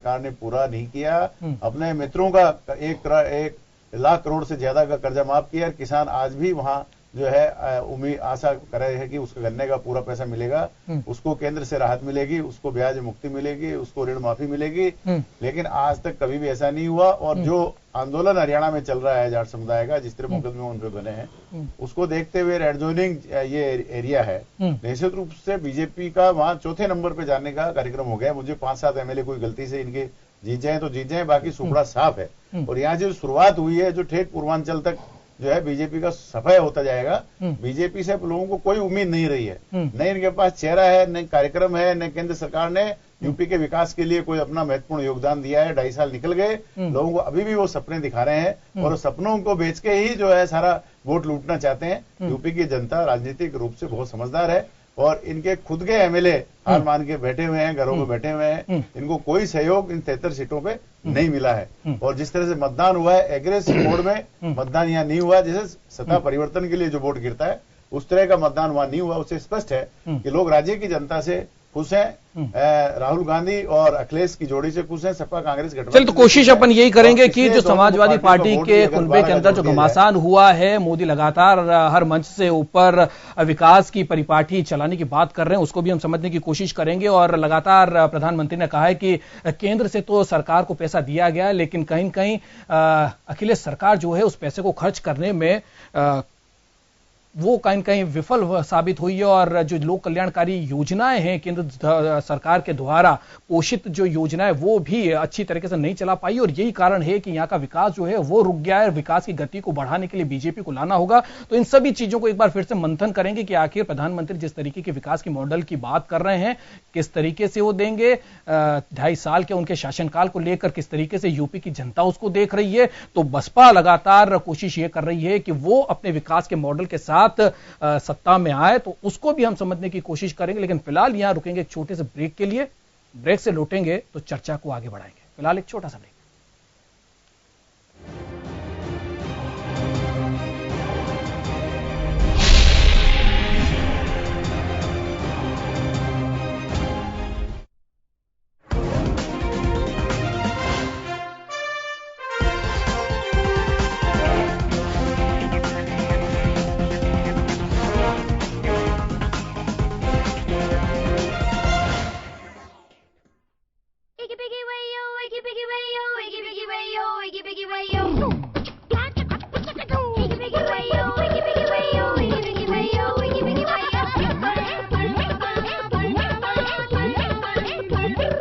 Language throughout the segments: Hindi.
सरकार ने पूरा नहीं किया। अपने मित्रों का 1 लाख करोड़ से ज्यादा का कर्जा माफ किया। किसान आज भी वहां जो है उम्मीद आशा कर रहे हैं कि उसको गन्ने का पूरा पैसा मिलेगा, उसको केंद्र से राहत मिलेगी, उसको ब्याज मुक्ति मिलेगी, उसको ऋण माफी मिलेगी। लेकिन आज तक कभी भी ऐसा नहीं हुआ। और जो आंदोलन हरियाणा में चल रहा है जाट समुदाय का, जिस तरह मुकदमे उन पे बने हैं, उसको देखते हुए रेड जोनिंग ये एरिया है, निश्चित रूप से बीजेपी का वहां चौथे नंबर पे जाने का कार्यक्रम हो गया। मुझे 5-7 एमएलए कोई गलती से इनके जीत जाए तो जीत जाए, बाकी सुपड़ा साफ है। और यहाँ जो शुरुआत हुई है, जो ठेठ पूर्वांचल तक जो है बीजेपी का सफाया होता जाएगा। बीजेपी से लोगों को कोई उम्मीद नहीं रही है, न इनके पास चेहरा है, न कार्यक्रम है, न केंद्र सरकार ने यूपी के विकास के लिए कोई अपना महत्वपूर्ण योगदान दिया है। 2.5 साल निकल गए, लोगों को अभी भी वो सपने दिखा रहे हैं और सपनों को बेच के ही जो है सारा वोट लूटना चाहते हैं। यूपी की जनता राजनीतिक रूप से बहुत समझदार है और इनके खुद के एमएलए हार मान के बैठे हुए हैं, घरों में बैठे हुए हैं। इनको कोई सहयोग इन 73 सीटों पे नहीं मिला है। और जिस तरह से मतदान हुआ है, एग्रेसिव मोड में मतदान यहाँ नहीं हुआ। जैसे सत्ता परिवर्तन के लिए जो वोट गिरता है, उस तरह का मतदान वहां नहीं हुआ। उससे स्पष्ट है कि लोग राज्य की जनता से खुश हैं। राहुल गांधी और अखिलेश की जोड़ी से खुश हैं। सपा कांग्रेस गठबंधन। चल, तो कोशिश अपन यही करेंगे कि जो समाजवादी पार्टी के कुनबे के अंदर जो घमासान हुआ है, मोदी लगातार हर मंच से ऊपर विकास की परिपाटी चलाने की बात कर रहे हैं, उसको भी हम समझने की कोशिश करेंगे। और लगातार प्रधानमंत्री ने कहा है कि केंद्र से तो सरकार को पैसा दिया गया, लेकिन कहीं न कहीं अखिलेश सरकार जो है उस पैसे को खर्च करने में वो कहीं कहीं विफल साबित हुई है। और जो लोक कल्याणकारी योजनाएं हैं केंद्र सरकार के द्वारा पोषित जो योजनाएं, वो भी अच्छी तरीके से नहीं चला पाई। और यही कारण है कि यहाँ का विकास जो है वो रुक गया है। विकास की गति को बढ़ाने के लिए बीजेपी को लाना होगा। तो इन सभी चीजों को एक बार फिर से मंथन करेंगे कि आखिर प्रधानमंत्री जिस तरीके के विकास की मॉडल की बात कर रहे हैं, किस तरीके से वो देंगे। 2.5 साल के उनके शासनकाल को लेकर किस तरीके से यूपी की जनता उसको देख रही है। तो बसपा लगातार कोशिश ये कर रही है कि वो अपने विकास के मॉडल के साथ सत्ता में आए, तो उसको भी हम समझने की कोशिश करेंगे। लेकिन फिलहाल यहां रुकेंगे एक छोटे से ब्रेक के लिए। ब्रेक से लौटेंगे तो चर्चा को आगे बढ़ाएंगे। फिलहाल एक छोटा सा ब्रेक।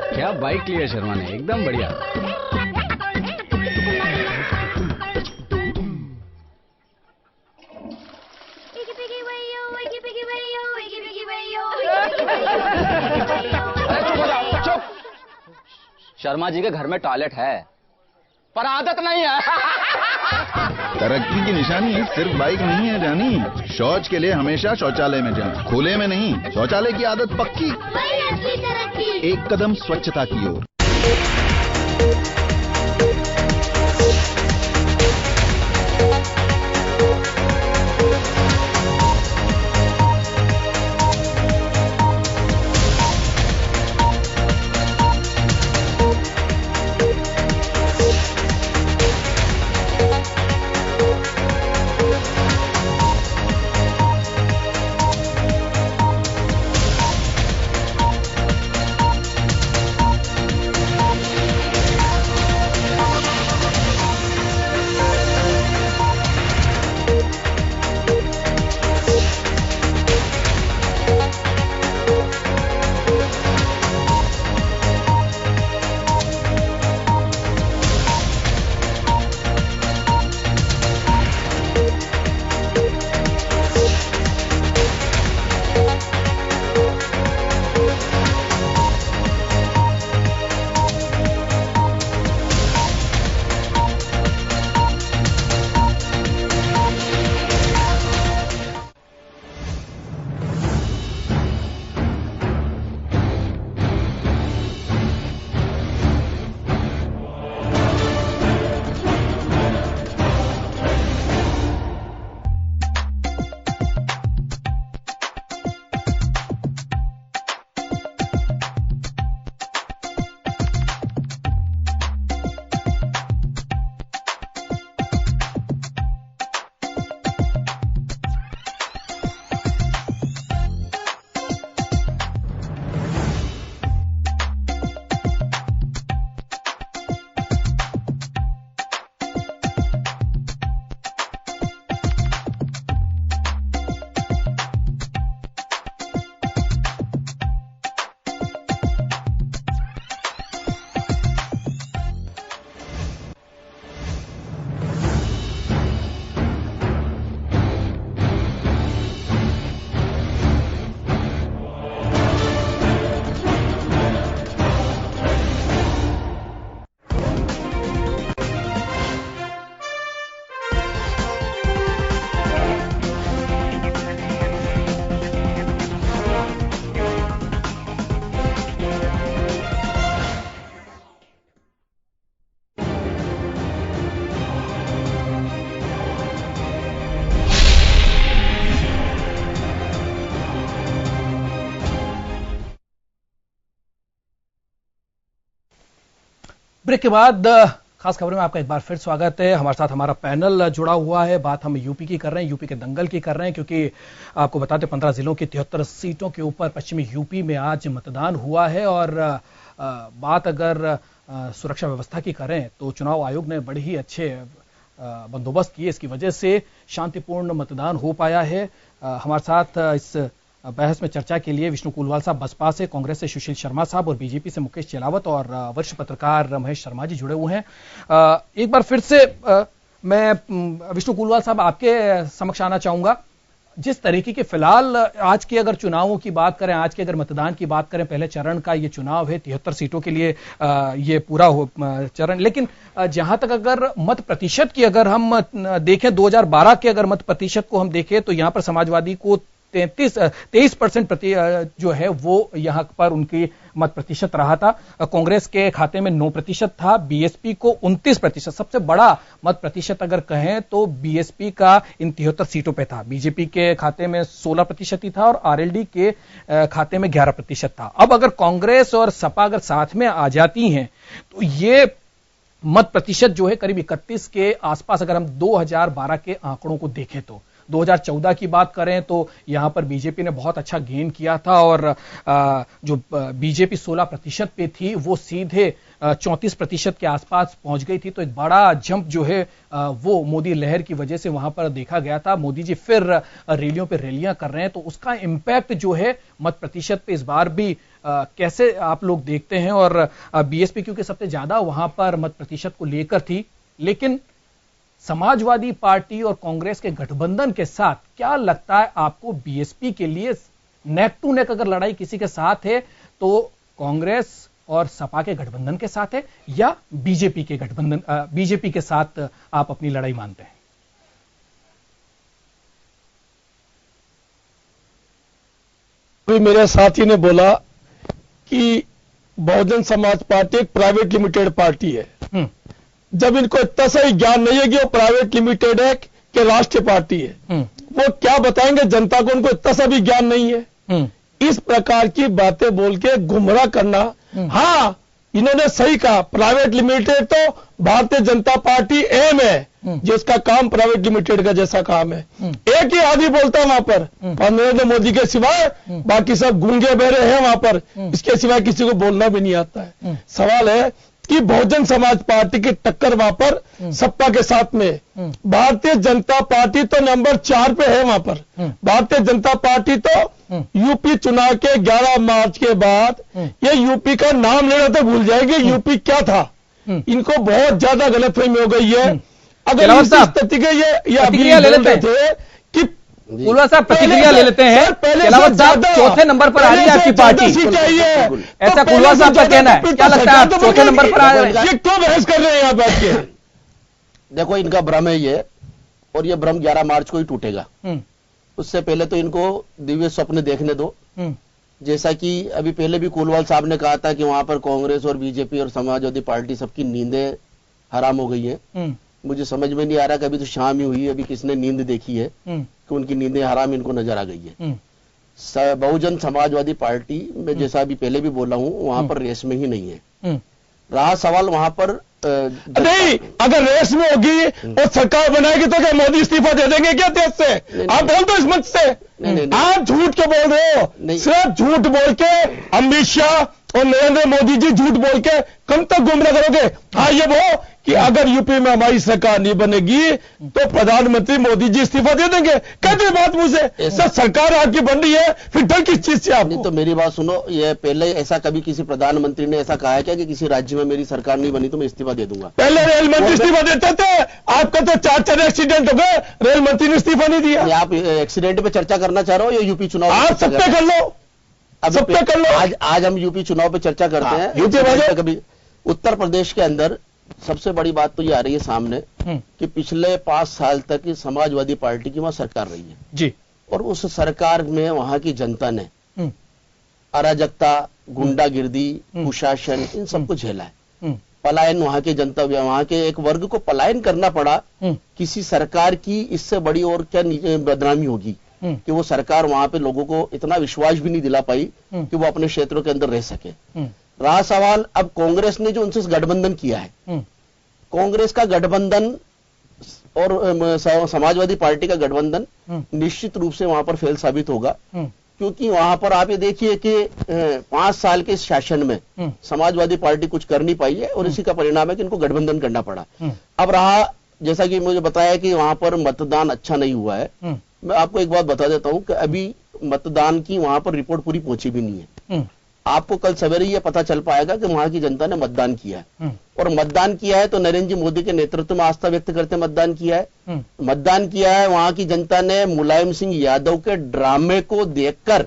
क्या बाइक लिया शर्मा ने, एकदम बढ़िया। शर्मा जी के घर में टॉयलेट है, पर आदत नहीं है। तरक्की की निशानी सिर्फ बाइक नहीं है जानी। शौच के लिए हमेशा शौचालय में जाएं, खुले में नहीं। शौचालय की आदत पक्की, एक कदम स्वच्छता की ओर। ब्रेक के बाद खास खबरों में आपका एक बार फिर स्वागत है। हमारे साथ हमारा पैनल जुड़ा हुआ है। बात हम यूपी की कर रहे हैं, यूपी के दंगल की कर रहे हैं, क्योंकि आपको बताते 15 जिलों की 73 सीटों के ऊपर पश्चिमी यूपी में आज मतदान हुआ है। और बात अगर सुरक्षा व्यवस्था की करें तो चुनाव आयोग ने बड़े ही अच्छे बंदोबस्त किए, इसकी वजह से शांतिपूर्ण मतदान हो पाया है। हमारे साथ इस बहस में चर्चा के लिए विष्णु कुलवाल साहब बसपा से, कांग्रेस से सुशील शर्मा साहब और बीजेपी से मुकेश चेलावत और वरिष्ठ पत्रकार महेश शर्मा जी जुड़े हुए हैं। एक बार फिर से मैं विष्णु कुलवाल साहब आपके समक्ष आना चाहूंगा। जिस तरीके के फिलहाल आज के अगर चुनावों की बात करें, आज के अगर मतदान की बात करें, पहले चरण का ये चुनाव है, 73 सीटों के लिए ये पूरा चरण, लेकिन जहां तक अगर मत प्रतिशत की अगर हम देखें, 2012 के अगर मत प्रतिशत को हम देखें तो यहां पर समाजवादी को 23% जो है वो यहां पर उनकी मत प्रतिशत रहा था। कांग्रेस के खाते में 9% था, बीएसपी को 29%। सबसे बड़ा मत प्रतिशत अगर कहें तो बीएसपी का इन 73 सीटों पे था। बीजेपी के खाते में 16% ही था और आरएलडी के खाते में 11% था। अब अगर कांग्रेस और सपा अगर साथ में आ जाती हैं तो ये मत प्रतिशत जो है करीब 31 के आसपास, अगर हम 2012 के आंकड़ों को देखें तो 2014 की बात करें तो यहां पर बीजेपी ने बहुत अच्छा गेन किया था और जो बीजेपी 16% पे थी वो सीधे 34% के आसपास पहुंच गई थी। तो एक बड़ा जंप जो है वो मोदी लहर की वजह से वहां पर देखा गया था। मोदी जी फिर रैलियों पे रैलियां कर रहे हैं, तो उसका इंपैक्ट जो है मत प्रतिशत पे इस बार भी कैसे आप लोग देखते हैं? और बीएसपी क्योंकि सबसे ज्यादा वहां पर मत प्रतिशत को लेकर थी, लेकिन समाजवादी पार्टी और कांग्रेस के गठबंधन के साथ क्या लगता है आपको, बीएसपी के लिए नेक टू नेक अगर लड़ाई किसी के साथ है तो कांग्रेस और सपा के गठबंधन के साथ है या बीजेपी के गठबंधन, बीजेपी के साथ आप अपनी लड़ाई मानते हैं? अभी मेरे साथी ने बोला कि बहुजन समाज पार्टी एक प्राइवेट लिमिटेड पार्टी है। जब इनको इतना सही ज्ञान नहीं है कि वो प्राइवेट लिमिटेड है कि राष्ट्रीय पार्टी है, वो क्या बताएंगे जनता को? उनको इतना सा भी ज्ञान नहीं है। इस प्रकार की बातें बोल के गुमराह करना, हाँ इन्होंने सही कहा, प्राइवेट लिमिटेड तो भारतीय जनता पार्टी एम है जिसका काम प्राइवेट लिमिटेड का जैसा काम है। एक ही आदमी बोलता है वहां पर, नरेंद्र मोदी के सिवाय बाकी सब गूंगे बहरे हैं वहां पर, इसके सिवाय किसी को बोलना भी नहीं आता है। सवाल है कि बहुजन समाज पार्टी की टक्कर वहां पर सपा के साथ में, भारतीय जनता पार्टी तो नंबर 4 पे है वहां पर। भारतीय जनता पार्टी तो यूपी चुनाव के 11 मार्च के बाद ये यूपी का नाम लेना तो भूल जाएंगे, यूपी क्या था। इनको बहुत ज्यादा गलतफहमी हो गई है। अगर इस स्थिति के ये अभी बोल रहे थे कि कुलवाल साहब प्रतिक्रिया ले लेते हैं। चेलावत साहब, चौथे नंबर पर आ रही है आपकी पार्टी, ऐसा कुलवाल साहब का कहना है। क्या लगता है आप चौथे नंबर पर आ रहे हैं? ये क्यों बहस कर रहे हैं यहाँ बैठ के? देखो इनका भ्रम है ये, और ये भ्रम 11 मार्च को ही टूटेगा। उससे पहले तो इनको दिव्य स्वप्न देखने दो। जैसा कि अभी पहले भी कुलवाल साहब ने कहा था कि वहां पर कांग्रेस और बीजेपी और समाजवादी पार्टी सबकी नींदें हराम हो गई है। मुझे समझ में नहीं आ रहा कि अभी तो शाम ही हुई है, अभी किसने नींद देखी है कि उनकी नींदें हराम इनको नजर आ गई है। बहुजन समाजवादी पार्टी में जैसा अभी पहले भी बोला हूं, वहां पर रेस में ही नहीं है। रहा सवाल वहां पर नहीं, अगर रेस में होगी और सरकार बनाएगी तो क्या मोदी इस्तीफा दे देंगे क्या देश से? आप बोल दो इस मंच से। आप झूठ क्यों बोल रहे हो? सिर्फ झूठ बोल के अमित शाह और नरेंद्र मोदी जी झूठ बोल के कम तक गुमराह करोगे? हाँ ये वो कि अगर यूपी में हमारी सरकार नहीं बनेगी तो प्रधानमंत्री मोदी जी इस्तीफा दे देंगे। कहते बात मुझे सर, सरकार आपकी बन रही है, फिर डर किस चीज से आप? नहीं तो मेरी बात सुनो, ये पहले ऐसा कभी किसी प्रधानमंत्री ने ऐसा कहा है क्या कि किसी राज्य में मेरी सरकार नहीं बनी तो मैं इस्तीफा दे दूंगा? पहले रेल मंत्री इस्तीफा देते थे, आपका तो 4 एक्सीडेंट हो गए, रेल मंत्री ने इस्तीफा नहीं दिया। आप एक्सीडेंट पे चर्चा करना चाह रहे हो या यूपी चुनाव? आप सब पे कर लो, सब पे कर लो। आज हम यूपी चुनाव पे चर्चा करते हैं। यूपी कभी उत्तर प्रदेश के अंदर सबसे बड़ी बात तो ये आ रही है सामने कि पिछले 5 साल तक समाजवादी पार्टी की वहां सरकार रही है जी, और उस सरकार में वहां की जनता ने अराजकता, गुंडागिर्दी, कुशासन, इन सबको झेला है। पलायन, वहां के जनता, वहां के एक वर्ग को पलायन करना पड़ा। किसी सरकार की इससे बड़ी और क्या बदनामी होगी कि वो सरकार वहां पे लोगों को इतना विश्वास भी नहीं दिला पाई कि वो अपने क्षेत्रों के अंदर रह सके। रहा सवाल अब कांग्रेस ने जो उनसे गठबंधन किया है, कांग्रेस का गठबंधन और समाजवादी पार्टी का गठबंधन निश्चित रूप से वहां पर फेल साबित होगा, क्योंकि वहां पर आप ये देखिए कि 5 साल के शासन में समाजवादी पार्टी कुछ कर नहीं पाई है और इसी का परिणाम है कि इनको गठबंधन करना पड़ा। अब रहा, जैसा कि मुझे बताया कि वहां पर मतदान अच्छा नहीं हुआ है, मैं आपको एक बात बता देता हूं कि अभी मतदान की वहां पर रिपोर्ट पूरी पहुंची भी नहीं है। आपको कल सवेरे ये पता चल पाएगा कि वहां की जनता ने मतदान किया है, और मतदान किया है तो नरेंद्र जी मोदी के नेतृत्व में आस्था व्यक्त करते मतदान किया है। मतदान किया है, वहां की जनता ने मुलायम सिंह यादव के ड्रामे को देखकर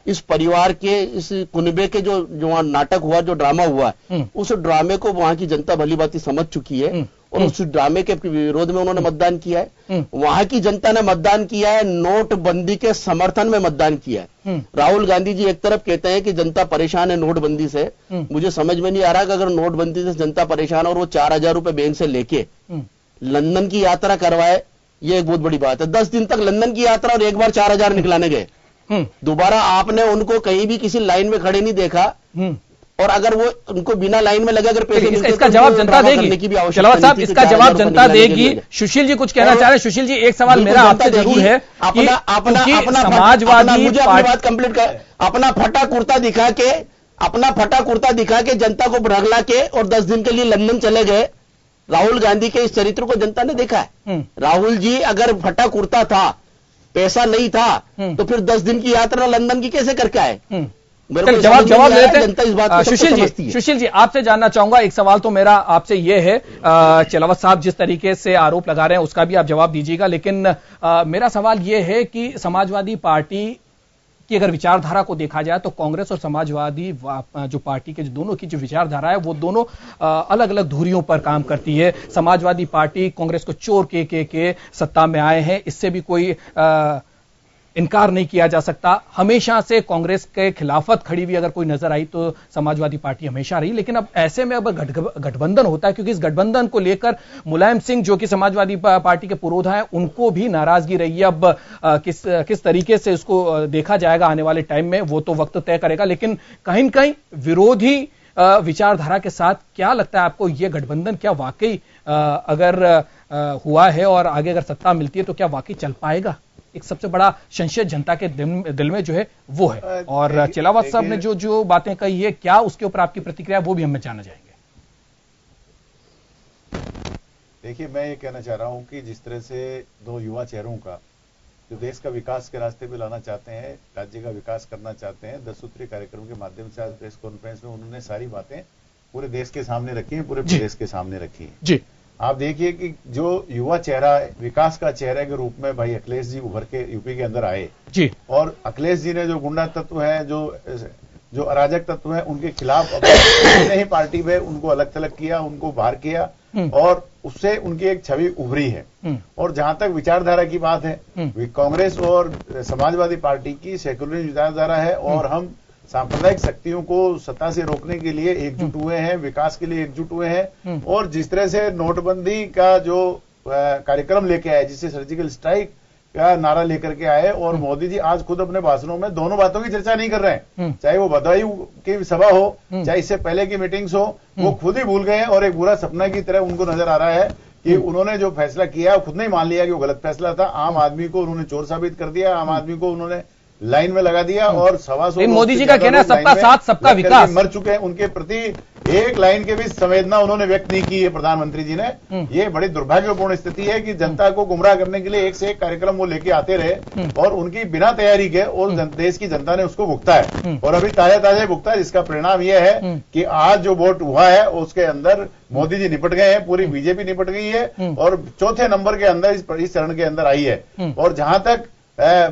इस परिवार के, इस कुनबे के जो नाटक हुआ, जो ड्रामा हुआ, उस ड्रामे को वहां की जनता भली भांति समझ चुकी है और उस ड्रामे के विरोध में उन्होंने मतदान किया है। वहां की जनता ने मतदान किया है, नोटबंदी के समर्थन में मतदान किया है। राहुल गांधी जी एक तरफ कहते हैं कि जनता परेशान है नोटबंदी से, मुझे समझ में नहीं आ रहा कि अगर नोटबंदी से जनता परेशान और वो 4,000 रुपए बैंक से लेके लंदन की यात्रा करवाए, ये एक बहुत बड़ी बात है। 10 दिन तक लंदन की यात्रा और एक बार 4,000 निकलाने गए, दोबारा आपने उनको कहीं भी किसी लाइन में खड़े नहीं देखा, और अगर वो उनको बिना लाइन में लगे अगर पैसे इसका जवाब जनता देगी। चलावत साहब, इसका जवाब जनता देगी। सुशील जी कुछ कहना चाह रहे हैं। सुशील जी, एक सवाल मेरा आपसे जरूर है कि समाजवादी बात कंप्लीट कर, अपना फटा कुर्ता दिखा के जनता को भड़कला के और 10 दिन के लिए लंदन चले गए। राहुल गांधी के इस चरित्र को जनता ने देखा है। राहुल जी अगर फटा कुर्ता था, पैसा नहीं था, तो फिर 10 दिन की यात्रा लंदन की कैसे करके आए? जवाब देते हैं। सुशील जी, आपसे जानना चाहूंगा, एक सवाल तो मेरा आपसे यह है, चलावत साहब जिस तरीके से आरोप लगा रहे हैं उसका भी आप जवाब दीजिएगा, लेकिन मेरा सवाल यह है कि समाजवादी पार्टी की अगर विचारधारा को देखा जाए तो कांग्रेस और समाजवादी जो पार्टी के दोनों की जो विचारधारा है वो दोनों अलग अलग धुरियों पर काम करती है। समाजवादी पार्टी कांग्रेस को चोर के सत्ता में आए हैं, इससे भी कोई इनकार नहीं किया जा सकता। हमेशा से कांग्रेस के खिलाफत खड़ी हुई अगर कोई नजर आई तो समाजवादी पार्टी हमेशा रही, लेकिन अब ऐसे में अब गठबंधन होता है, क्योंकि इस गठबंधन को लेकर मुलायम सिंह जो कि समाजवादी पार्टी के पुरोधा हैं, उनको भी नाराजगी रही है। अब किस तरीके से इसको देखा जाएगा आने वाले टाइम में वो तो वक्त तय करेगा, लेकिन कहीं न कहीं विरोधी विचारधारा के साथ क्या लगता है आपको, यह गठबंधन क्या वाकई अगर हुआ है और आगे अगर सत्ता मिलती है तो क्या वाकई चल पाएगा? एक सबसे बड़ा संशय जनता के दिल में जो है वो है। और चलावत साहब ने जो बातें कही है, क्या उसके ऊपर आपकी प्रतिक्रिया वो भी हम जानना चाहेंगे। देखिए, मैं ये कहना चाह रहा हूं कि जिस तरह से 2 युवा चेहरों का जो देश का विकास के रास्ते पे लाना चाहते हैं, राज्य का विकास करना चाहते हैं, 10 सूत्री कार्यक्रम के माध्यम से आज प्रेस कॉन्फ्रेंस में उन्होंने सारी बातें पूरे देश के सामने रखी है, पूरे प्रदेश के सामने रखी है। जी, आप देखिए कि जो युवा चेहरा विकास का चेहरे के रूप में भाई अखिलेश जी उभर के यूपी के अंदर आए जी, और अखिलेश जी ने जो गुंडा तत्व है, जो अराजक तत्व है, उनके खिलाफ ही पार्टी में उनको अलग थलग किया, उनको बाहर किया, और उससे उनकी एक छवि उभरी है। और जहां तक विचारधारा की बात है, कांग्रेस और समाजवादी पार्टी की सेक्युलर विचारधारा है, और हम सांप्रदायिक शक्तियों को सत्ता से रोकने के लिए एकजुट हुए हैं, विकास के लिए एकजुट हुए हैं। और जिस तरह से नोटबंदी का जो कार्यक्रम लेके आए, जिससे सर्जिकल स्ट्राइक का नारा लेकर के आए, और मोदी जी आज खुद अपने भाषणों में दोनों बातों की चर्चा नहीं कर रहे हैं, चाहे वो बधाई की सभा हो, चाहे इससे पहले की मीटिंग्स हो, वो खुद ही भूल गए हैं और एक बुरा सपना की तरह उनको नजर आ रहा है कि उन्होंने जो फैसला किया खुद नहीं मान लिया कि वो गलत फैसला था। आम आदमी को उन्होंने चोर साबित कर दिया, आम आदमी को उन्होंने लाइन में लगा दिया, और 125 मोदी जी का कहना है सबका साथ सबका विकास, मर चुके हैं, उनके प्रति एक लाइन के भी संवेदना उन्होंने व्यक्त नहीं की है प्रधानमंत्री जी ने। ये बड़ी दुर्भाग्यपूर्ण स्थिति है कि जनता को गुमराह करने के लिए एक से एक कार्यक्रम वो लेके आते रहे, और उनकी बिना तैयारी के, और देश की जनता ने उसको भुगता है, और अभी ताजा भुगता है, जिसका परिणाम यह है कि आज जो वोट हुआ है उसके अंदर मोदी जी निपट गए हैं, पूरी बीजेपी निपट गई है, और चौथे नंबर के अंदर इस चरण के अंदर आई है। और जहां तक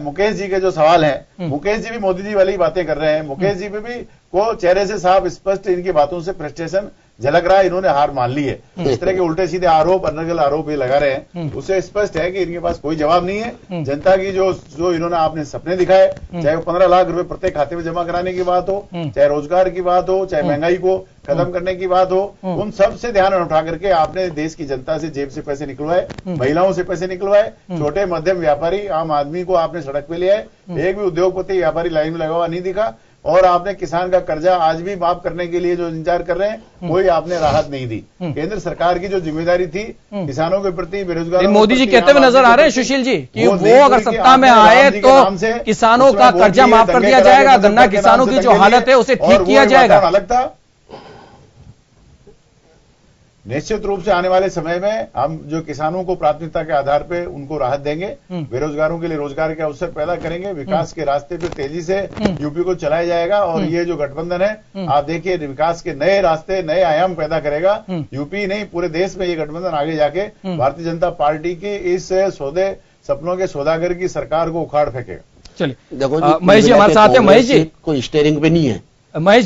मुकेश जी के जो सवाल हैं, मुकेश जी भी मोदी जी वाली बातें कर रहे हैं, मुकेश जी भी को चेहरे से साफ स्पष्ट इनकी बातों से फ्रस्ट्रेशन झलक रहा है, इन्होंने हार मान ली है। इस तरह के उल्टे सीधे आरोप, अनर्गल आरोप ये लगा रहे हैं, उससे स्पष्ट है कि इनके पास कोई जवाब नहीं है। जनता की जो इन्होंने आपने सपने दिखाए, चाहे वो 15 लाख रुपए प्रत्येक खाते में जमा कराने की बात हो, चाहे रोजगार की बात हो, चाहे महंगाई को खत्म करने की बात हो, उन सब से ध्यान उठा करके आपने देश की जनता से जेब से पैसे निकलवाए, महिलाओं से पैसे निकलवाए, छोटे मध्यम व्यापारी आम आदमी को आपने सड़क पे ले आए, एक भी उद्योगपति व्यापारी लाइन में लगा हुआ नहीं दिखा। और आपने किसान का कर्जा आज भी माफ करने के लिए जो इंतजार कर रहे हैं, कोई आपने राहत नहीं दी। केंद्र सरकार की जो जिम्मेदारी थी किसानों के प्रति, बेरोजगारों, मोदी जी कहते हुए नजर आ रहे हैं सुशील जी कि वो अगर सत्ता में आए तो किसानों का कर्जा माफ कर दिया जाएगा, गन्ना किसानों की जो हालत है उसे ठीक किया जाएगा। अलग था। निश्चित रूप से आने वाले समय में हम जो किसानों को प्राथमिकता के आधार पे उनको राहत देंगे, बेरोजगारों के लिए रोजगार के अवसर पैदा करेंगे, विकास के रास्ते पे तेजी से यूपी को चलाया जाएगा। और ये जो गठबंधन है, आप देखिए विकास के नए रास्ते, नए आयाम पैदा करेगा। यूपी नहीं, पूरे देश में ये गठबंधन आगे जाके भारतीय जनता पार्टी की इस सपनों के सौदागर की सरकार को उखाड़ फेंकेगा। चलिए देखो महेश जी हमारे साथ है। महेश जी कोई स्टेयरिंग पे नहीं है। महेश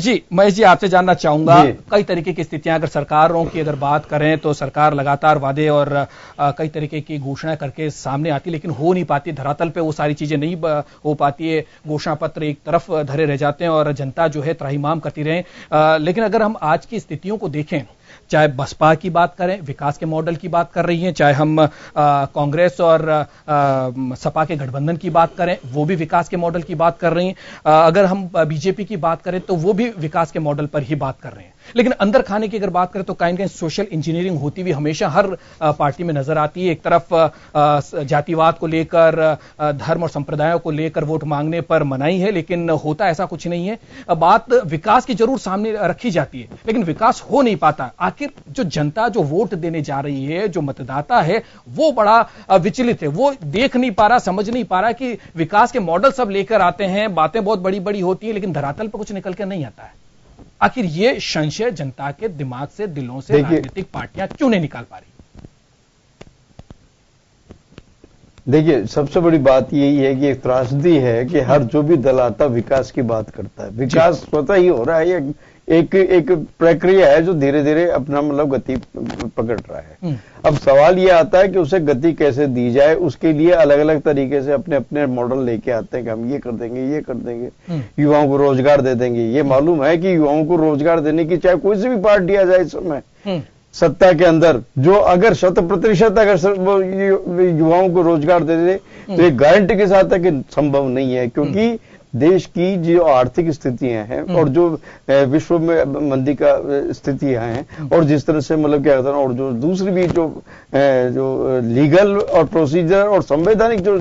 जी आपसे जानना चाहूंगा, कई तरीके की स्थितियां, अगर सरकारों की अगर बात करें तो सरकार लगातार वादे और कई तरीके की घोषणाएं करके सामने आती, लेकिन हो नहीं पाती, धरातल पे वो सारी चीजें नहीं हो पाती है। घोषणा पत्र एक तरफ धरे रह जाते हैं और जनता जो है त्राहिमाम करती रहे। लेकिन अगर हम आज की स्थितियों को देखें, चाहे बसपा की बात करें, विकास के मॉडल की बात कर रही है, चाहे हम कांग्रेस और सपा के गठबंधन की बात करें, वो भी विकास के मॉडल की बात कर रही हैं। अगर हम बीजेपी की बात करें तो वो भी विकास के मॉडल पर ही बात कर रहे हैं। लेकिन अंदर खाने की अगर बात करें तो कहीं ना कहीं सोशल इंजीनियरिंग होती हुई हमेशा हर पार्टी में नजर आती है। एक तरफ जातिवाद को लेकर, धर्म और संप्रदायों को लेकर वोट मांगने पर मनाही है, लेकिन होता ऐसा कुछ नहीं है। बात विकास की जरूर सामने रखी जाती है, लेकिन विकास हो नहीं पाता। आखिर जो जनता जो वोट देने जा रही है, जो मतदाता है, वो बड़ा विचलित है। वो देख नहीं पा रहा, समझ नहीं पा रहा कि विकास के मॉडल सब लेकर आते हैं, बातें बहुत बड़ी बड़ी होती है, लेकिन धरातल पर कुछ निकल कर नहीं आता है। आखिर ये संशय जनता के दिमाग से, दिलों से राजनीतिक पार्टियां क्यों नहीं निकाल पा रही? देखिए, सबसे बड़ी बात यही है कि एक त्रासदी है कि हर जो भी दल आता विकास की बात करता है। विकास स्वतः ही हो रहा है, एक प्रक्रिया है जो धीरे धीरे अपना मतलब गति पकड़ रहा है। अब सवाल ये आता है कि उसे गति कैसे दी जाए। उसके लिए अलग अलग तरीके से अपने अपने मॉडल लेके आते हैं कि हम ये कर देंगे, ये कर देंगे, युवाओं को रोजगार दे देंगे। ये मालूम है कि युवाओं को रोजगार देने की चाहे कोई सी भी पार्टी आ जाए इस समय सत्ता के अंदर, जो अगर 100% अगर युवाओं को रोजगार दे दे तो ये गारंटी के साथ है कि संभव नहीं है। क्योंकि देश की जो आर्थिक स्थितियां हैं और जो विश्व में मंदी का स्थितियां हैं और जिस तरह से मतलब क्या कहते हैं, और जो दूसरी भी जो लीगल और प्रोसीजर और संवैधानिक जो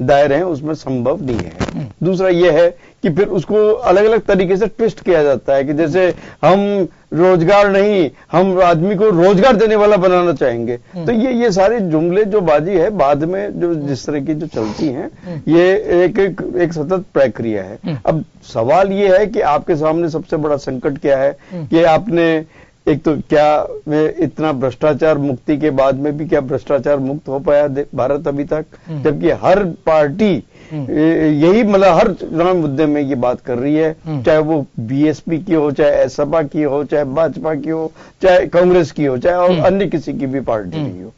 दायरे हैं उसमें संभव नहीं है। दूसरा यह है कि फिर उसको अलग अलग तरीके से ट्विस्ट किया जाता है कि जैसे हम रोजगार नहीं, हम आदमी को रोजगार देने वाला बनाना चाहेंगे। तो ये सारी जुमले जो बाजी है बाद में जो जिस तरह की जो चलती हैं, ये एक सतत प्रक्रिया है। अब सवाल ये है कि आपके सामने सबसे बड़ा संकट क्या है कि आपने एक तो क्या इतना भ्रष्टाचार मुक्ति के बाद में भी क्या भ्रष्टाचार मुक्त हो पाया भारत अभी तक, जबकि हर पार्टी यही मतलब हर चुनाव मुद्दे में ये बात कर रही है, चाहे वो बीएसपी की हो, चाहे सपा की हो, चाहे भाजपा की हो, चाहे कांग्रेस की हो, चाहे और अन्य किसी की भी पार्टी की हो।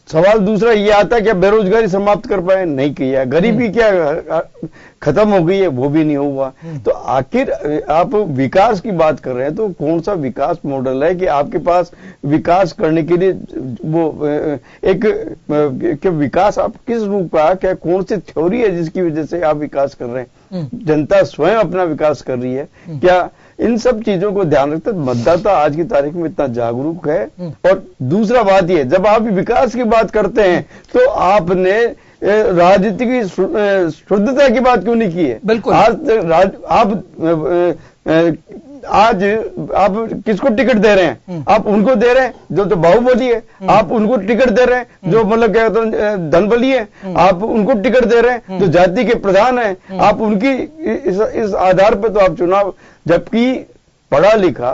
सवाल दूसरा ये आता है क्या बेरोजगारी समाप्त कर पाए? नहीं किया। गरीबी क्या खत्म हो गई है? वो भी नहीं हुआ। तो आखिर आप विकास की बात कर रहे हैं तो कौन सा विकास मॉडल है कि आपके पास विकास करने के लिए वो एक विकास आप किस रूप का, क्या कौन सी थ्योरी है जिसकी वजह से आप विकास कर रहे हैं? जनता स्वयं अपना विकास कर रही है क्या? इन सब चीजों को ध्यान रखते मतदाता आज की तारीख में इतना जागरूक है। और दूसरा बात यह, जब आप विकास की बात करते हैं तो आपने राजनीति की शुद्धता की बात क्यों नहीं की है? बिल्कुल। आज आप किसको टिकट दे रहे हैं? आप उनको दे रहे हैं जो तो बाहुबली है, आप उनको टिकट दे रहे हैं जो मतलब क्या कहते हैं धनबली है, आप उनको टिकट दे रहे हैं जो जाति के प्रधान है, आप उनकी इस आधार पर तो आप चुनाव, जबकि पढ़ा लिखा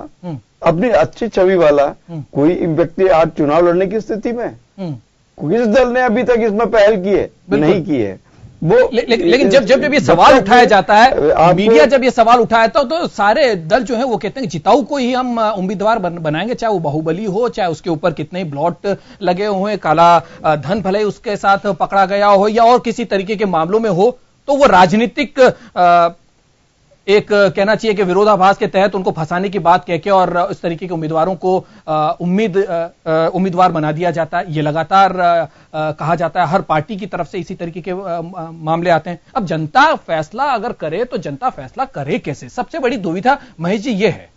अपनी अच्छी छवि वाला कोई व्यक्ति आज चुनाव लड़ने की स्थिति में, किस दल ने अभी तक इसमें पहल की है? नहीं की है वो। लेकिन जब ये सवाल उठाया जाता है, मीडिया जब ये सवाल उठाया तो सारे दल जो है वो कहते हैं कि जिताऊ को ही हम उम्मीदवार बनाएंगे, चाहे वो बाहुबली हो, चाहे उसके ऊपर कितने ब्लॉट लगे हुए, काला धन भले उसके साथ पकड़ा गया हो या और किसी तरीके के मामलों में हो, तो वो राजनीतिक एक कहना चाहिए कि विरोधाभास के तहत उनको फंसाने की बात कहके और इस तरीके के उम्मीदवारों को उम्मीदवार बना दिया जाता है। ये लगातार कहा जाता है, हर पार्टी की तरफ से इसी तरीके के मामले आते हैं। अब जनता फैसला अगर करे तो जनता फैसला करे कैसे? सबसे बड़ी दुविधा महेश जी ये है।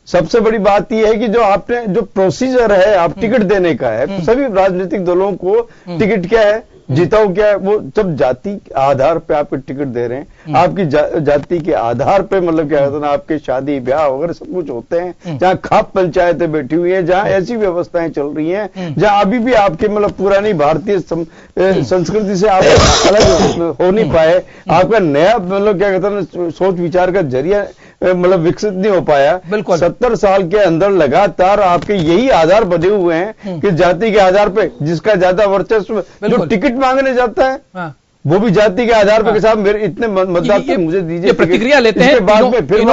सबसे बड़ी बात यह है कि जो आपने जो प्रोसीजर है आप टिकट देने का है, सभी राजनीतिक दलों को टिकट क्या है, जीताओ क्या है, वो सब जाति के आधार पे आपको टिकट दे रहे हैं। आपकी जाति के आधार पे मतलब क्या कहते हैं ना, आपके शादी ब्याह वगैरह सब कुछ होते हैं। जहां खाप पंचायतें बैठी हुई हैं, जहां ऐसी व्यवस्थाएं चल रही हैं, जहां अभी भी आपके मतलब पुरानी भारतीय संस्कृति से आप अलग हो नहीं पाए, आपका नया मतलब क्या कहते हैं सोच विचार का जरिया मतलब विकसित नहीं हो पाया। 70 साल के अंदर लगातार आपके यही आधार बने हुए हैं कि जाति के आधार पे जिसका ज्यादा वर्चस्व, जो टिकट मांगने जाता है वो भी जाति के आधार पर के साथ मेरे इतने मतदाता मुझे दीजिए। प्रतिक्रिया लेते हैं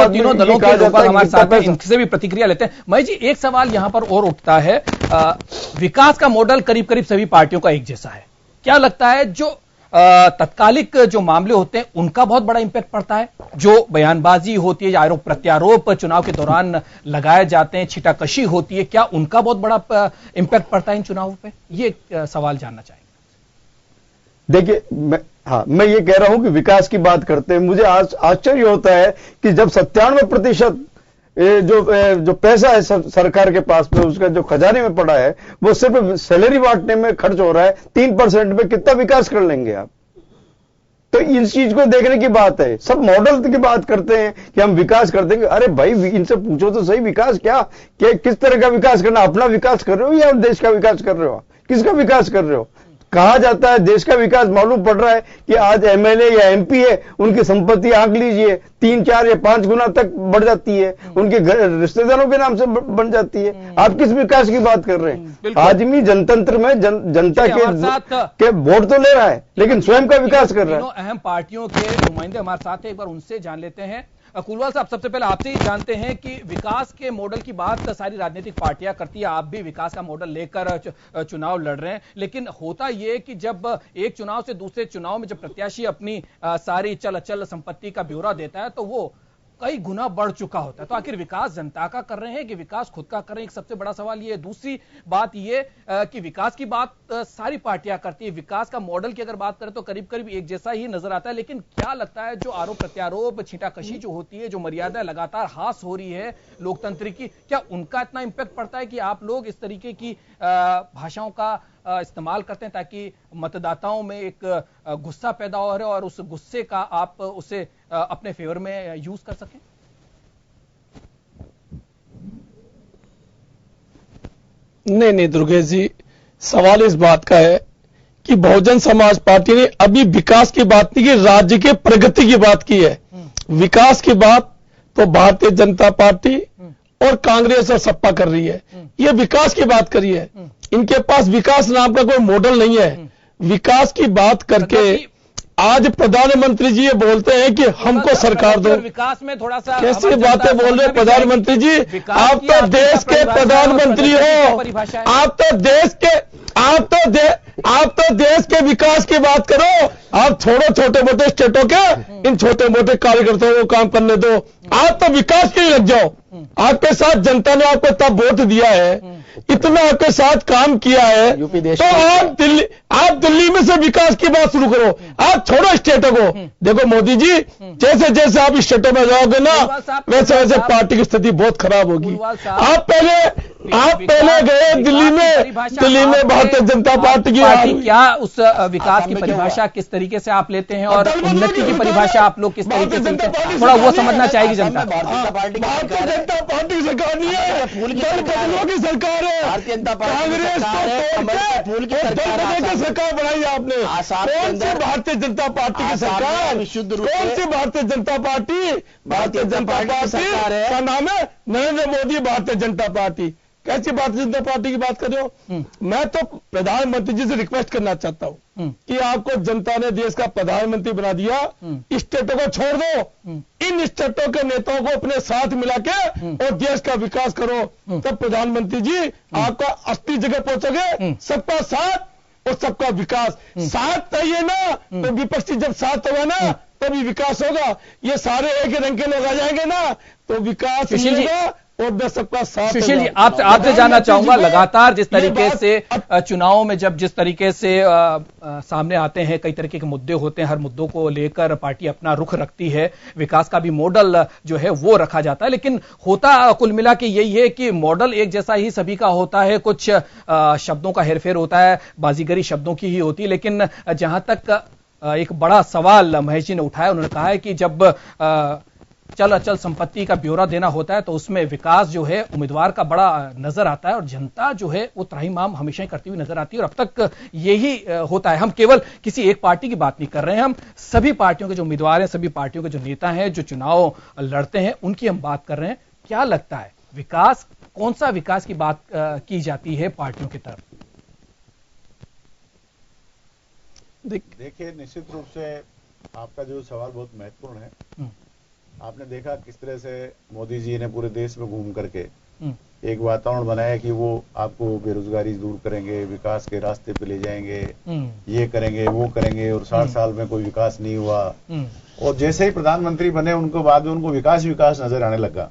तीनों दलों के लोग हमारे साथ हैं, इनसे भी प्रतिक्रिया लेते हैं। महेश जी, एक सवाल यहां पर और उठता है, विकास का मॉडल करीब करीब सभी पार्टियों का एक जैसा है। क्या लगता है जो तत्कालिक जो मामले होते हैं उनका बहुत बड़ा इंपैक्ट पड़ता है? जो बयानबाजी होती है, आरोप प्रत्यारोप चुनाव के दौरान लगाए जाते हैं, छीटाकशी होती है, क्या उनका बहुत बड़ा इंपैक्ट पड़ता है इन चुनावों पे? ये सवाल जानना चाहेंगे। देखिए मैं ये कह रहा हूं कि विकास की बात करते हैं, मुझे आश्चर्य होता है कि जब 97% जो पैसा है सरकार के पास में, उसका जो खजाने में पड़ा है वो सिर्फ सैलरी बांटने में खर्च हो रहा है। 3% में कितना विकास कर लेंगे आप? तो इस चीज को देखने की बात है। सब मॉडल की बात करते हैं कि हम विकास कर देंगे। अरे भाई, इनसे पूछो तो सही, विकास क्या, किस तरह का विकास करना? अपना विकास कर रहे हो या देश का विकास कर रहे हो? किसका विकास कर रहे हो? कहा जाता है देश का विकास, मालूम पड़ रहा है कि आज एमएलए या एमपी है, उनकी संपत्ति आंक लीजिए 3, 4 या 5 गुना तक बढ़ जाती है, उनके रिश्तेदारों के नाम से बन जाती है। आप किस विकास की बात कर रहे हैं? आदमी जनतंत्र में जनता के वोट तो ले रहा है, लेकिन स्वयं का विकास कर रहा है। अहम पार्टियों के नुमाइंदे हमारे साथ हैं, एक बार उनसे जान लेते हैं। कुलवाल साहब, सबसे पहले आपसे ही जानते हैं कि विकास के मॉडल की बात सारी राजनीतिक पार्टियां करती है, आप भी विकास का मॉडल लेकर चुनाव लड़ रहे हैं, लेकिन होता यह कि जब एक चुनाव से दूसरे चुनाव में जब प्रत्याशी अपनी सारी चल अचल संपत्ति का ब्यौरा देता है तो वो कई गुना बढ़ चुका होता है। तो आखिर विकास जनता का कर रहे हैं कि विकास खुद का कर रहे हैं? एक सबसे बड़ा सवाल ये है। दूसरी बात ये कि विकास की बात सारी पार्टियां करती है, विकास का मॉडल की अगर बात करें तो करीब करीब एक जैसा ही नजर आता है, लेकिन क्या लगता है जो आरोप प्रत्यारोप, छीटाकशी जो होती है, जो मर्यादा लगातार हास हो रही है लोकतंत्र की, क्या उनका इतना इंपैक्ट पड़ता है कि आप लोग इस तरीके की भाषाओं का इस्तेमाल करते हैं ताकि मतदाताओं में एक गुस्सा पैदा हो रहा है और उस गुस्से का आप उसे अपने फेवर में यूज कर सकें? नहीं दुर्गेश जी, सवाल इस बात का है कि बहुजन समाज पार्टी ने अभी विकास की बात नहीं की, राज्य के प्रगति की बात की है। विकास की बात तो भारतीय जनता पार्टी और कांग्रेस और सपा कर रही है, ये विकास की बात करी है। इनके पास विकास नाम का कोई मॉडल नहीं है। विकास की बात करके आज प्रधानमंत्री जी ये बोलते हैं कि हमको सरकार दो। विकास में थोड़ा सा कैसी बातें बोल रहे हैं प्रधानमंत्री जी? आप तो देश के प्रधानमंत्री हो, आप तो देश के विकास की बात करो। आप छोड़ो छोटे मोटे स्टेटों के, इन छोटे मोटे कार्यकर्ताओं को काम करने दो। आप तो विकास के लिए लग जाओ। आपके साथ जनता ने आपको तब वोट दिया है, इतना आपके साथ काम किया है, तो आप दिल्ली में से विकास की बात शुरू करो। आप छोड़ो स्टेटों को। देखो मोदी जी, जैसे जैसे आप स्टेटों में जाओगे ना, वैसे वैसे पार्टी की स्थिति बहुत खराब होगी। आप पहले गए दिल्ली में भारतीय जनता पार्टी की क्या उस विकास की परिभाषा किस तरीके से आप लेते हैं और उन्नति की परिभाषा आप लोग किस तरीके से, थोड़ा वो समझना चाहेगी जनता। भारतीय जनता पार्टी की सरकार नहीं है, बदलों की सरकार है। भारतीय जनता पार्टी की सरकार बनाई आपने। कौन सी भारतीय जनता पार्टी की सरकार? विशुद्ध रूप कौन सी भारतीय जनता पार्टी? भारतीय जनता पार्टी का नाम है नरेंद्र मोदी भारतीय जनता पार्टी। कैसी भारतीय जनता पार्टी की बात कर रहे हो? मैं तो प्रधानमंत्री जी से रिक्वेस्ट करना चाहता हूं कि आपको जनता ने देश का प्रधानमंत्री बना दिया, स्टेटों को छोड़ दो, इन स्टेटों के नेताओं को अपने साथ मिला के और देश का विकास करो। तब प्रधानमंत्री जी आपका असली जगह पहुंचोगे। सबका साथ और सबका विकास। साथ चाहिए ना, तो विपक्षी जब साथ होगा ना तभी विकास होगा। ये सारे एक ही रंग के लोग आ जाएंगे ना तो विकास सुशील जी, और मैं सबका साथ। सुशील जी, आपसे जानना चाहूंगा, लगातार जिस तरीके से चुनाव में जब जिस तरीके से सामने आते हैं, कई तरीके के मुद्दे होते हैं, हर मुद्दों को लेकर पार्टी अपना रुख रखती है, विकास का भी मॉडल जो है वो रखा जाता है, लेकिन होता कुल मिला के यही है कि मॉडल एक जैसा ही सभी का होता है, कुछ शब्दों का हेरफेर होता है, बाजीगरी शब्दों की ही होती है। लेकिन जहां तक एक बड़ा सवाल महेश जी ने उठाया, उन्होंने कहा है कि जब चल अचल संपत्ति का ब्यौरा देना होता है तो उसमें विकास जो है उम्मीदवार का बड़ा नजर आता है और जनता जो है वो त्राहिमाम हमेशा ही करती हुई नजर आती है। और अब तक यही होता है। हम केवल किसी एक पार्टी की बात नहीं कर रहे हैं, हम सभी पार्टियों के जो उम्मीदवार हैं, सभी पार्टियों के जो नेता हैं, जो चुनाव लड़ते हैं, उनकी हम बात कर रहे हैं। क्या लगता है विकास, कौन सा विकास की बात की जाती है पार्टियों की तरफ? देखिए, निश्चित रूप से आपका जो सवाल बहुत महत्वपूर्ण है। आपने देखा किस तरह से मोदी जी ने पूरे देश में घूम करके एक वातावरण बनाया कि वो आपको बेरोजगारी दूर करेंगे, विकास के रास्ते पे ले जाएंगे, ये करेंगे वो करेंगे, और 60 साल में कोई विकास नहीं हुआ। और जैसे ही प्रधानमंत्री बने उनको बाद में उनको विकास नजर आने लगा।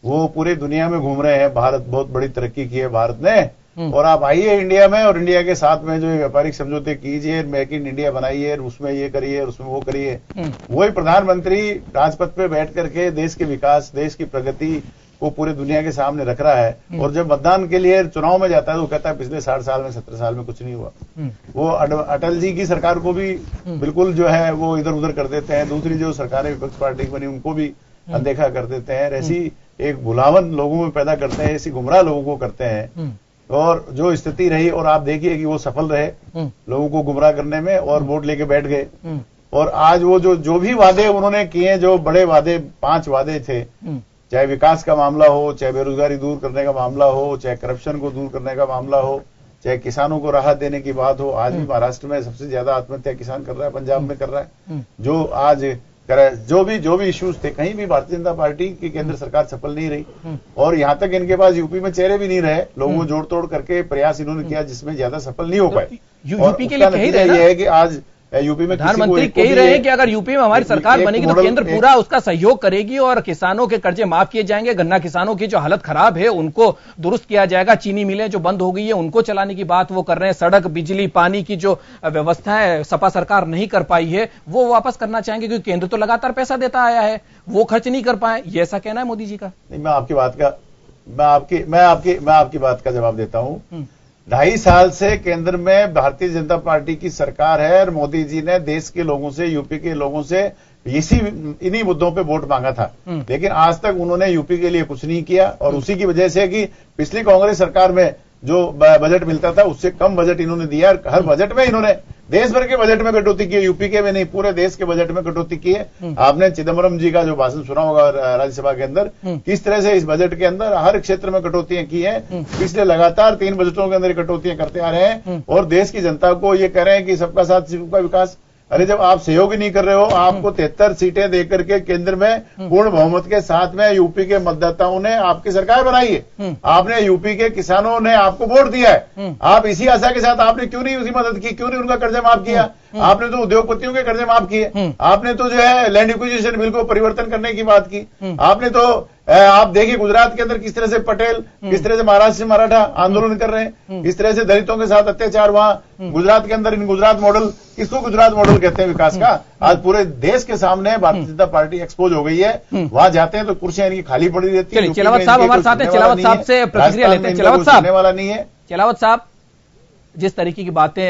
वो पूरे दुनिया में घूम रहे हैं, भारत बहुत बड़ी तरक्की की है भारत ने, और आप आइए इंडिया में और इंडिया के साथ में जो व्यापारिक समझौते कीजिए, मेक इन इंडिया बनाइए, उसमें ये करिए, उसमें वो करिए। वही प्रधानमंत्री राजपथ पे बैठ करके देश के विकास, देश की प्रगति को पूरे दुनिया के सामने रख रहा है। और जब मतदान के लिए चुनाव में जाता है तो वो कहता है पिछले 60 साल में 17 साल में कुछ नहीं हुआ। वो अटल जी की सरकार को भी बिल्कुल जो है वो इधर उधर कर देते हैं, दूसरी जो सरकारें विपक्ष पार्टी की बनी उनको भी अनदेखा कर देते हैं। ऐसी एक भुलावन लोगों में पैदा करते हैं, ऐसी गुमराह लोगों को करते हैं। और जो स्थिति रही, और आप देखिए कि वो सफल रहे लोगों को गुमराह करने में, और वोट लेके बैठ गए। और आज वो जो भी वादे उन्होंने किए, जो बड़े वादे 5 वादे थे, चाहे विकास का मामला हो, चाहे बेरोजगारी दूर करने का मामला हो, चाहे करप्शन को दूर करने का मामला हो, चाहे किसानों को राहत देने की बात हो। आज भी महाराष्ट्र में सबसे ज्यादा आत्महत्या किसान कर रहा है, पंजाब में कर रहा है। जो आज जो भी इश्यूज थे, कहीं भी भारतीय जनता पार्टी की केंद्र सरकार सफल नहीं रही। और यहां तक इनके पास यूपी में चेहरे भी नहीं रहे, लोगों को जोड़ तोड़ करके प्रयास इन्होंने किया जिसमें ज्यादा सफल नहीं हो पाए। यूपी के लिए कही रहे ये है कि आज यूपी में प्रधानमंत्री कह रहे हैं कि अगर यूपी में हमारी सरकार बनेगी तो केंद्र पूरा उसका सहयोग करेगी और किसानों के कर्जे माफ किए जाएंगे, गन्ना किसानों की जो हालत खराब है उनको दुरुस्त किया जाएगा, चीनी मिलें जो बंद हो गई है उनको चलाने की बात वो कर रहे हैं, सड़क बिजली पानी की जो व्यवस्था है सपा सरकार नहीं कर पाई है वो वापस करना चाहेंगे, क्योंकि केंद्र तो लगातार पैसा देता आया है, वो खर्च नहीं कर पाए। ये ऐसा कहना है मोदी जी का? नहीं, मैं आपकी बात का जवाब देता हूं। 2.5 साल से केंद्र में भारतीय जनता पार्टी की सरकार है और मोदी जी ने देश के लोगों से, यूपी के लोगों से इन्हीं मुद्दों पे वोट मांगा था। लेकिन आज तक उन्होंने यूपी के लिए कुछ नहीं किया। और उसी की वजह से कि पिछली कांग्रेस सरकार में जो बजट मिलता था उससे कम बजट इन्होंने दिया। हर बजट में इन्होंने देश भर के बजट में कटौती की है, यूपी के में नहीं, पूरे देश के बजट में कटौती की है। आपने चिदम्बरम जी का जो भाषण सुना होगा राज्यसभा के अंदर, किस तरह से इस बजट के अंदर हर क्षेत्र में कटौतियां की हैं। पिछले लगातार 3 बजटों के अंदर कटौतियां करते आ रहे हैं और देश की जनता को ये कह रहे हैं कि सबका साथ सबका विकास। अरे जब आप सहयोग ही नहीं कर रहे हो, आपको 73 सीटें देकर के केंद्र में पूर्ण बहुमत के साथ में यूपी के मतदाताओं ने आपकी सरकार बनाई है, आपने यूपी के किसानों ने आपको वोट दिया है, आप इसी आशा के साथ आपने क्यों नहीं उसकी मदद की, क्यों नहीं उनका कर्जा माफ किया? आपने तो उद्योगपतियों के कर्जे माफ किए, आपने तो जो है लैंड एक्विजिशन बिल को परिवर्तन करने की बात की, आपने तो आप देखिए गुजरात के अंदर किस तरह से पटेल, किस तरह से महाराष्ट्र से मराठा आंदोलन कर रहे हैं, किस तरह से दलितों के साथ अत्याचार वहां गुजरात के अंदर। इन गुजरात मॉडल, किसको गुजरात मॉडल कहते हैं विकास का? आज पूरे देश के सामने भारतीय जनता पार्टी एक्सपोज हो गई है। वहां जाते हैं तो कुर्सियां इनकी खाली पड़ी रहती है। चिलावत साहब हमारे साथ हैं, चिलावत साहब से प्रतिक्रिया लेते हैं। चिलावत साहब, वाला नहीं है। चिलावत साहब, जिस तरीके की बातें